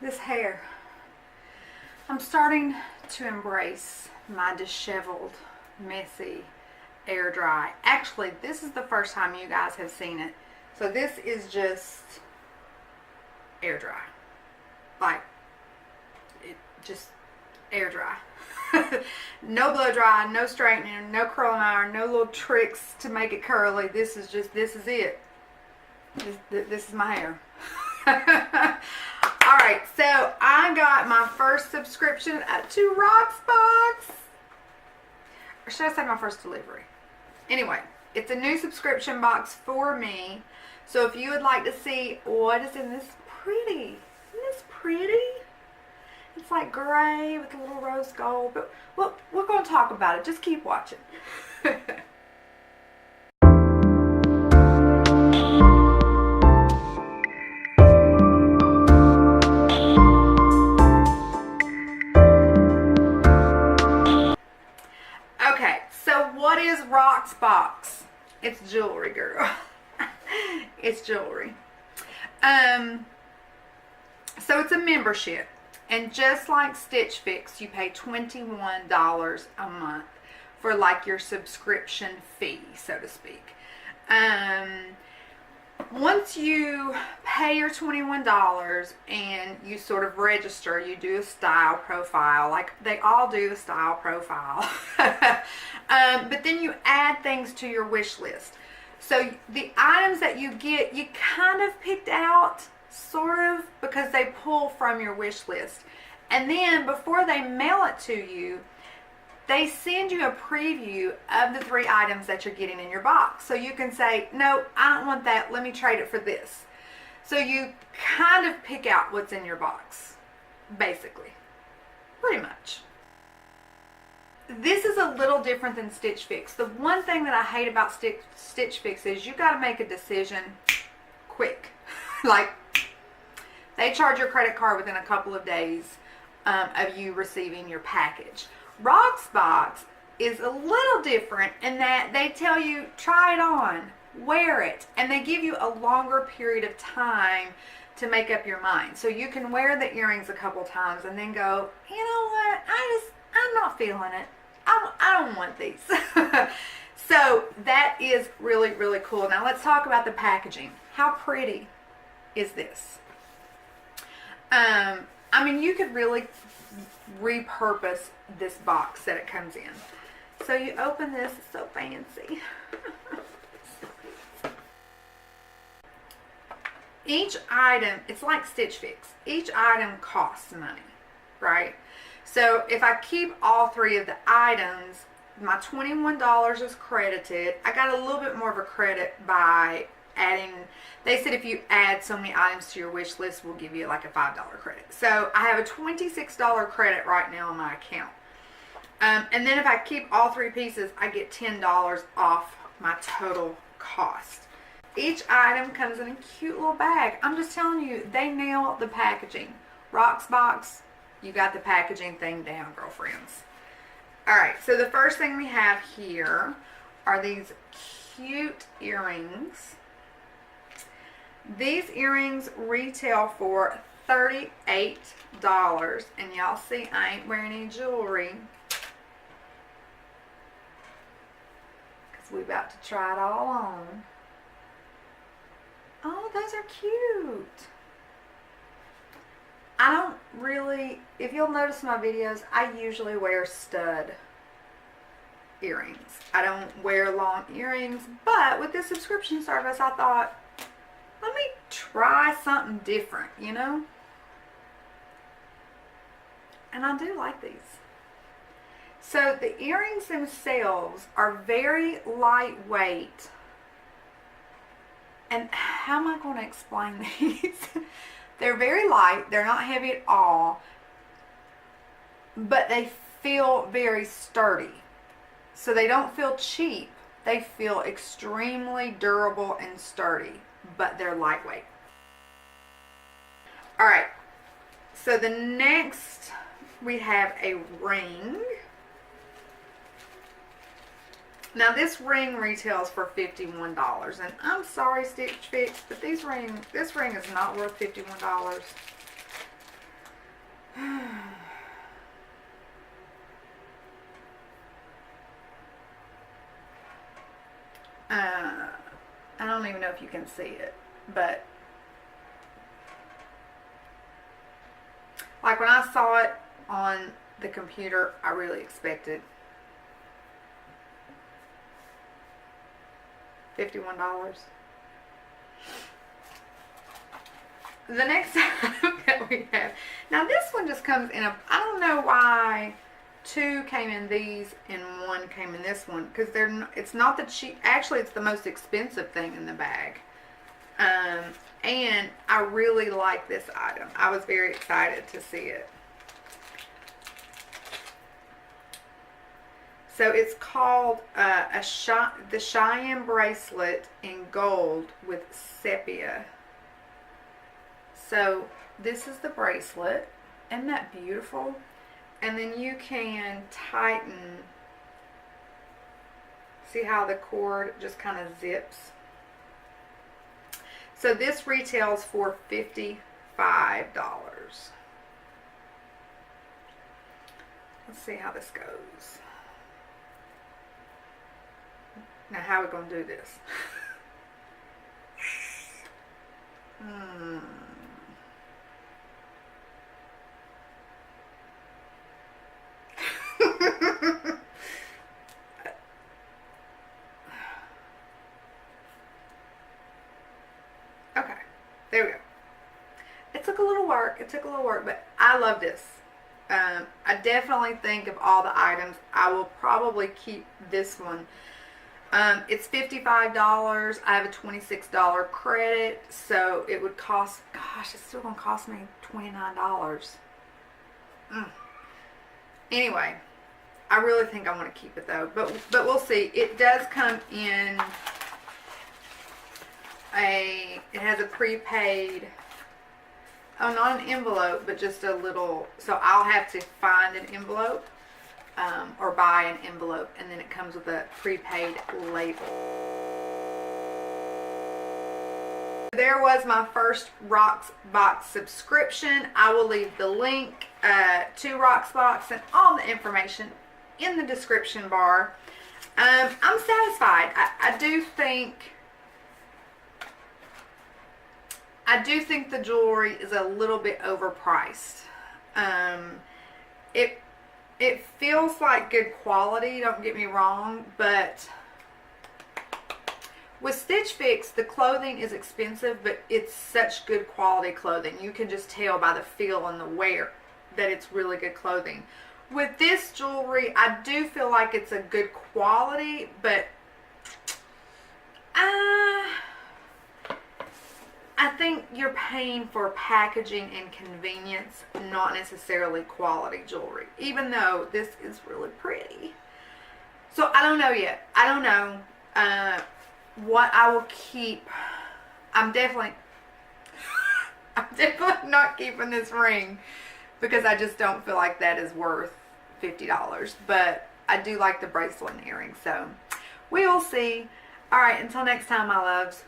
this hair. I'm starting to embrace my disheveled, messy air dry. Actually, this is the first time you guys have seen it. So this is just air dry. Like, it just air dry. No blow dry, no straightening, no curling iron, no little tricks to make it curly. This is it. This is my hair. Alright, so I got my first subscription to Rocksbox. Or should I say my first delivery? Anyway, it's a new subscription box for me. So if you would like to see what is in this pretty, isn't this pretty? It's like gray with a little rose gold, but we're going to talk about it. Just keep watching. Okay, so what is Rocksbox? It's jewelry, girl. It's jewelry. So it's a membership. And just like Stitch Fix, you pay $21 a month for like your subscription fee, so to speak. Once you pay your $21 and you sort of register, you do a style profile. Like they all do the style profile. But then you add things to your wish list. So the items that you get, you kind of picked out, sort of, because they pull from your wish list. And then before they mail it to you, they send you a preview of the 3 items that you're getting in your box. So you can say, no, I don't want that. Let me trade it for this. So you kind of pick out what's in your box, basically. Pretty much. This is a little different than Stitch Fix. The one thing that I hate about Stitch Fix is you got to make a decision quick. Like, they charge your credit card within a couple of days of you receiving your package. Rocksbox is a little different in that they tell you, try it on, wear it, and they give you a longer period of time to make up your mind. So you can wear the earrings a couple times and then go, you know what, I'm not feeling it. I don't want these. So that is really, really cool. Now let's talk about the packaging. How pretty is this? I mean, you could really repurpose this box that it comes in. So you open this, it's so fancy. Each item, it's like Stitch Fix. Each item costs money, right? So if I keep all 3 of the items, my $21 is credited. I got a little bit more of a credit by adding, they said if you add so many items to your wish list, we'll give you like a $5 credit. So I have a $26 credit right now on my account. And then if I keep all 3 pieces, I get $10 off my total cost. Each item comes in a cute little bag. I'm just telling you, they nail the packaging. Rocksbox, you got the packaging thing down, girlfriends. Alright, so the first thing we have here are these cute earrings. These earrings retail for $38. And y'all see I ain't wearing any jewelry, because we're about to try it all on. Oh, those are cute. I don't really, if you'll notice my videos, I usually wear stud earrings. I don't wear long earrings, but with this subscription service, I thought, let me try something different, you know? And I do like these. So the earrings themselves are very lightweight. And how am I going to explain these? They're very light. They're not heavy at all. But they feel very sturdy. So they don't feel cheap. They feel extremely durable and sturdy. But they're lightweight. Alright. So the next, we have a ring. Now this ring retails for $51, and I'm sorry Stitch Fix, but this ring is not worth $51. I don't even know if you can see it, but like when I saw it on the computer, I really expected $51. The next item that we have, now this one just comes in a, I don't know why two came in these and one came in this one, because it's not the cheap, actually it's the most expensive thing in the bag. And I really like this item. I was very excited to see it. So it's called the Cheyenne bracelet in gold with sepia. So this is the bracelet. Isn't that beautiful? And then you can tighten. See how the cord just kind of zips? So this retails for $55. Let's see how this goes. Now, how are we going to do this? Okay, there we go. It took a little work. But I love this. I definitely think of all the items, I will probably keep this one. It's $55. I have a $26 credit, so it would cost, gosh, it's still going to cost me $29. Anyway, I really think I want to keep it though, but we'll see. It does come in it has a prepaid, oh, not an envelope, but just a little, so I'll have to find an envelope. Or buy an envelope, and then it comes with a prepaid label. There was my first Rocksbox subscription. I will leave the link to Rocksbox and all the information in the description bar. I'm satisfied. I do think the jewelry is a little bit overpriced. It feels like good quality, don't get me wrong, but with Stitch Fix, the clothing is expensive, but it's such good quality clothing. You can just tell by the feel and the wear that it's really good clothing. With this jewelry, I do feel like it's a good quality, but I think you're paying for packaging and convenience, not necessarily quality jewelry, even though this is really pretty. So I don't know yet. I don't know what I will keep. I'm definitely not keeping this ring because I just don't feel like that is worth $50. But I do like the bracelet and earrings, so we will see. All right, until next time, my loves.